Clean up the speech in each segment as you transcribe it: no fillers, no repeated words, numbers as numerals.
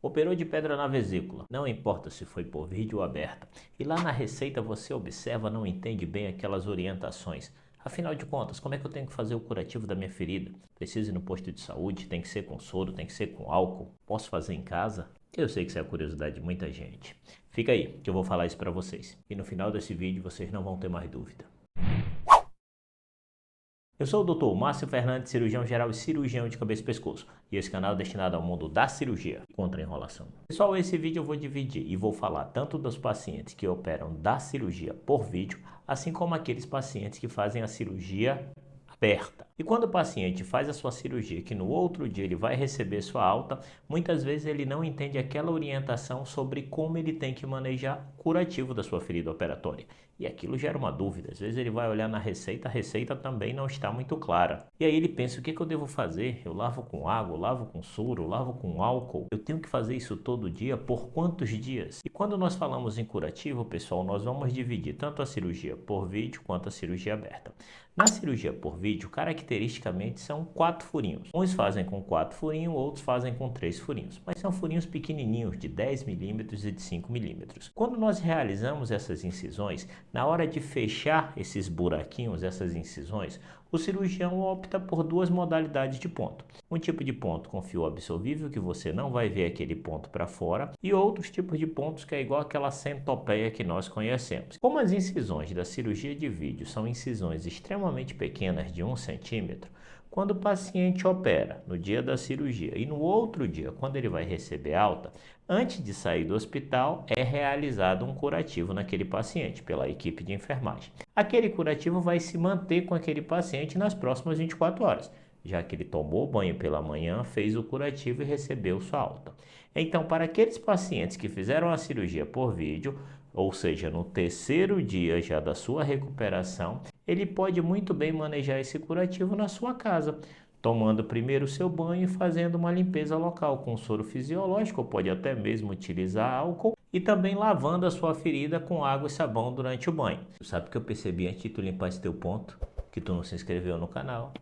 Operou de pedra na vesícula, não importa se foi por vídeo ou aberta. E lá na receita você observa, não entende bem aquelas orientações. Afinal de contas, como é que eu tenho que fazer o curativo da minha ferida? Preciso ir no posto de saúde? Tem que ser com soro? Tem que ser com álcool? Posso fazer em casa? Eu sei que isso é a curiosidade de muita gente. Fica aí, que eu vou falar isso para vocês. E no final desse vídeo vocês não vão ter mais dúvida. Eu sou o Dr. Márcio Fernandes, cirurgião geral e cirurgião de cabeça e pescoço. E esse canal é destinado ao mundo da cirurgia contra a enrolação. Pessoal, esse vídeo eu vou dividir e vou falar tanto dos pacientes que operam da cirurgia por vídeo, assim como aqueles pacientes que fazem a cirurgia aberta. E quando o paciente faz a sua cirurgia, que no outro dia ele vai receber sua alta, muitas vezes ele não entende aquela orientação sobre como ele tem que manejar o curativo da sua ferida operatória. E aquilo gera uma dúvida. Às vezes ele vai olhar na receita, a receita também não está muito clara. E aí ele pensa, o que eu devo fazer? Eu lavo com água, eu lavo com soro, eu lavo com álcool? Eu tenho que fazer isso todo dia? Por quantos dias? E quando nós falamos em curativo, pessoal, nós vamos dividir tanto a cirurgia por vídeo quanto a cirurgia aberta. Na cirurgia por vídeo, caracteristicamente são 4 furinhos. Uns fazem com 4 furinhos, outros fazem com 3 furinhos. Mas são furinhos pequenininhos, de 10 milímetros e de 5 milímetros. Quando nós realizamos essas incisões, na hora de fechar esses buraquinhos, essas incisões, o cirurgião opta por 2 modalidades de ponto. Um tipo de ponto com fio absorvível, que você não vai ver aquele ponto para fora, e outros tipos de pontos que é igual aquela centopeia que nós conhecemos. Como as incisões da cirurgia de vídeo são incisões extremamente pequenas, de 1 centímetro, quando o paciente opera no dia da cirurgia e no outro dia, quando ele vai receber alta, antes de sair do hospital, é realizado um curativo naquele paciente pela equipe de enfermagem. Aquele curativo vai se manter com aquele paciente nas próximas 24 horas, já que ele tomou banho pela manhã, fez o curativo e recebeu sua alta. Então, para aqueles pacientes que fizeram a cirurgia por vídeo, ou seja, no terceiro dia já da sua recuperação, ele pode muito bem manejar esse curativo na sua casa, tomando primeiro o seu banho e fazendo uma limpeza local com soro fisiológico, ou pode até mesmo utilizar álcool, e também lavando a sua ferida com água e sabão durante o banho. Sabe o que eu percebi antes de tu limpar esse teu ponto? Que tu não se inscreveu no canal.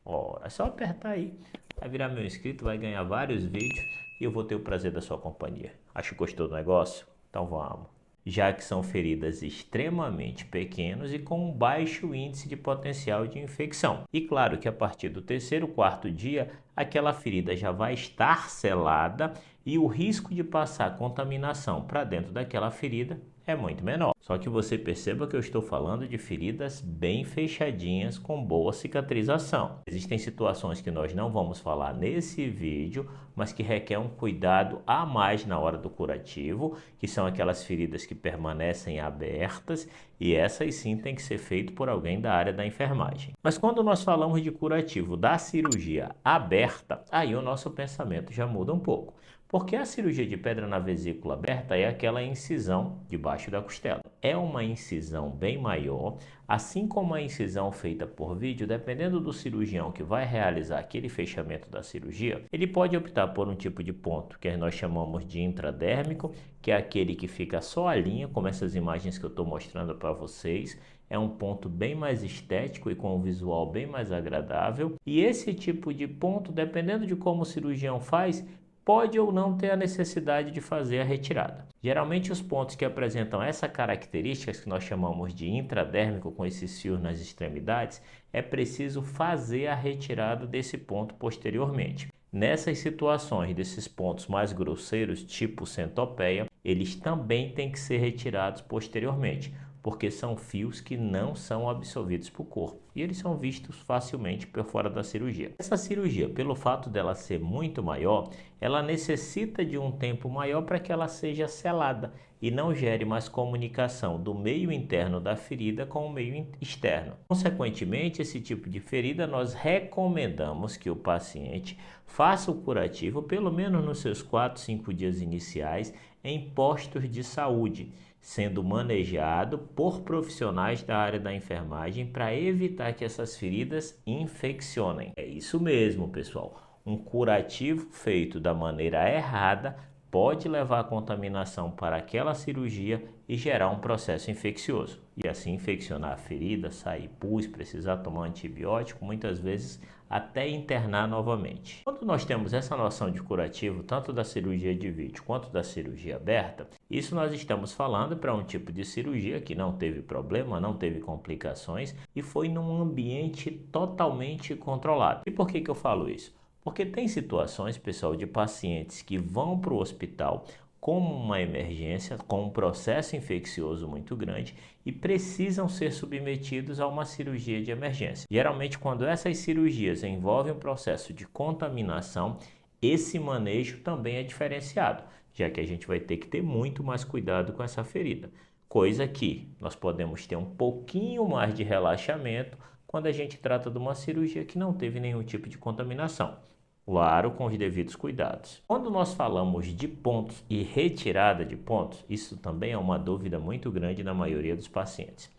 Ora, é só apertar aí, vai virar meu inscrito, vai ganhar vários vídeos e eu vou ter o prazer da sua companhia. Acho que gostou do negócio? Então vamos. Já que são feridas extremamente pequenas e com um baixo índice de potencial de infecção. E claro que a partir do terceiro, quarto dia, aquela ferida já vai estar selada e o risco de passar contaminação para dentro daquela ferida é muito menor. Só que você perceba que eu estou falando de feridas bem fechadinhas com boa cicatrização. Existem situações que nós não vamos falar nesse vídeo, mas que requer um cuidado a mais na hora do curativo, que são aquelas feridas que permanecem abertas, e essas sim tem que ser feito por alguém da área da enfermagem. Mas quando nós falamos de curativo da cirurgia aberta, aí o nosso pensamento já muda um pouco. Porque a cirurgia de pedra na vesícula aberta é aquela incisão debaixo da costela. É uma incisão bem maior, assim como a incisão feita por vídeo, dependendo do cirurgião que vai realizar aquele fechamento da cirurgia, ele pode optar por um tipo de ponto que nós chamamos de intradérmico, que é aquele que fica só a linha, como essas imagens que eu estou mostrando para vocês. É um ponto bem mais estético e com um visual bem mais agradável. E esse tipo de ponto, dependendo de como o cirurgião faz, pode ou não ter a necessidade de fazer a retirada. Geralmente os pontos que apresentam essa característica, que nós chamamos de intradérmico, com esses fios nas extremidades, é preciso fazer a retirada desse ponto posteriormente. Nessas situações desses pontos mais grosseiros, tipo centopeia, eles também têm que ser retirados posteriormente, porque são fios que não são absorvidos para o corpo e eles são vistos facilmente por fora da cirurgia. Essa cirurgia, pelo fato dela ser muito maior, ela necessita de um tempo maior para que ela seja selada e não gere mais comunicação do meio interno da ferida com o meio externo. Consequentemente, esse tipo de ferida nós recomendamos que o paciente faça o curativo pelo menos nos seus 4, 5 dias iniciais em postos de saúde, sendo manejado por profissionais da área da enfermagem para evitar que essas feridas infeccionem. É isso mesmo, pessoal. Um curativo feito da maneira errada pode levar a contaminação para aquela cirurgia e gerar um processo infeccioso. E assim infeccionar a ferida, sair pus, precisar tomar antibiótico, muitas vezes até internar novamente. Quando nós temos essa noção de curativo, tanto da cirurgia de vídeo quanto da cirurgia aberta, isso nós estamos falando para um tipo de cirurgia que não teve problema, não teve complicações e foi num ambiente totalmente controlado. E por que eu falo isso? Porque tem situações, pessoal, de pacientes que vão para o hospital como uma emergência, com um processo infeccioso muito grande e precisam ser submetidos a uma cirurgia de emergência. Geralmente, quando essas cirurgias envolvem um processo de contaminação, esse manejo também é diferenciado, já que a gente vai ter que ter muito mais cuidado com essa ferida. Coisa que nós podemos ter um pouquinho mais de relaxamento quando a gente trata de uma cirurgia que não teve nenhum tipo de contaminação. Claro, com os devidos cuidados. Quando nós falamos de pontos e retirada de pontos, isso também é uma dúvida muito grande na maioria dos pacientes.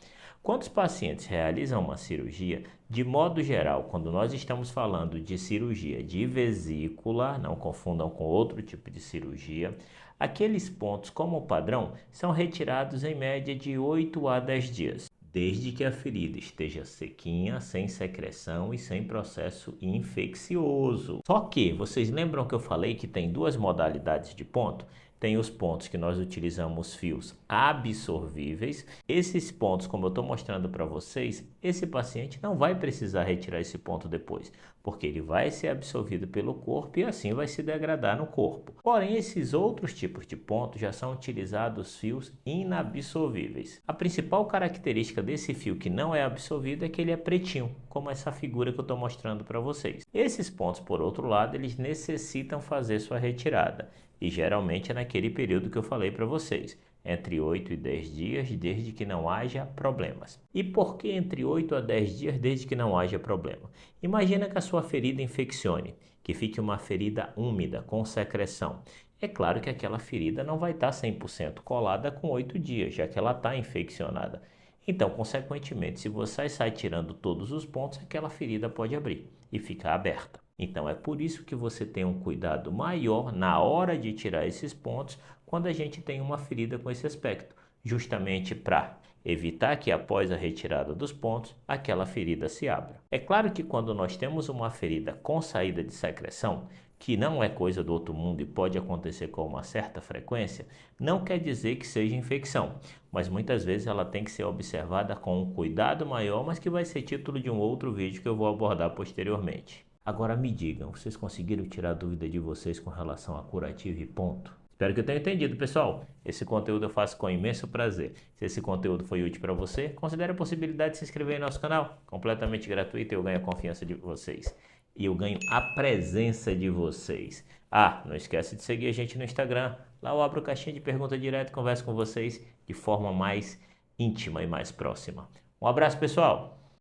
Quando os pacientes realizam uma cirurgia, de modo geral, quando nós estamos falando de cirurgia de vesícula, não confundam com outro tipo de cirurgia, aqueles pontos, como padrão, são retirados em média de 8 a 10 dias. Desde que a ferida esteja sequinha, sem secreção e sem processo infeccioso. Só que, vocês lembram que eu falei que tem duas modalidades de ponto? Tem os pontos que nós utilizamos fios absorvíveis. Esses pontos, como eu estou mostrando para vocês, esse paciente não vai precisar retirar esse ponto depois, porque ele vai ser absorvido pelo corpo e assim vai se degradar no corpo. Porém, esses outros tipos de pontos já são utilizados fios inabsorvíveis. A principal característica desse fio que não é absorvido é que ele é pretinho, como essa figura que eu estou mostrando para vocês. Esses pontos, por outro lado, eles necessitam fazer sua retirada. E geralmente é naquele período que eu falei para vocês, entre 8 e 10 dias, desde que não haja problemas. E por que entre 8 a 10 dias, desde que não haja problema? Imagina que a sua ferida infeccione, que fique uma ferida úmida, com secreção. É claro que aquela ferida não vai estar 100% colada com 8 dias, já que ela está infeccionada. Então, consequentemente, se você sai tirando todos os pontos, aquela ferida pode abrir e ficar aberta. Então, é por isso que você tem um cuidado maior na hora de tirar esses pontos quando a gente tem uma ferida com esse aspecto, justamente para evitar que após a retirada dos pontos, aquela ferida se abra. É claro que quando nós temos uma ferida com saída de secreção, que não é coisa do outro mundo e pode acontecer com uma certa frequência, não quer dizer que seja infecção, mas muitas vezes ela tem que ser observada com um cuidado maior, mas que vai ser título de um outro vídeo que eu vou abordar posteriormente. Agora me digam, vocês conseguiram tirar a dúvida de vocês com relação a curativo e ponto? Espero que eu tenha entendido, pessoal. Esse conteúdo eu faço com imenso prazer. Se esse conteúdo foi útil para você, considere a possibilidade de se inscrever em nosso canal. Completamente gratuito e eu ganho a confiança de vocês. E eu ganho a presença de vocês. Ah, não esquece de seguir a gente no Instagram. Lá eu abro caixinha de pergunta direto e converso com vocês de forma mais íntima e mais próxima. Um abraço, pessoal!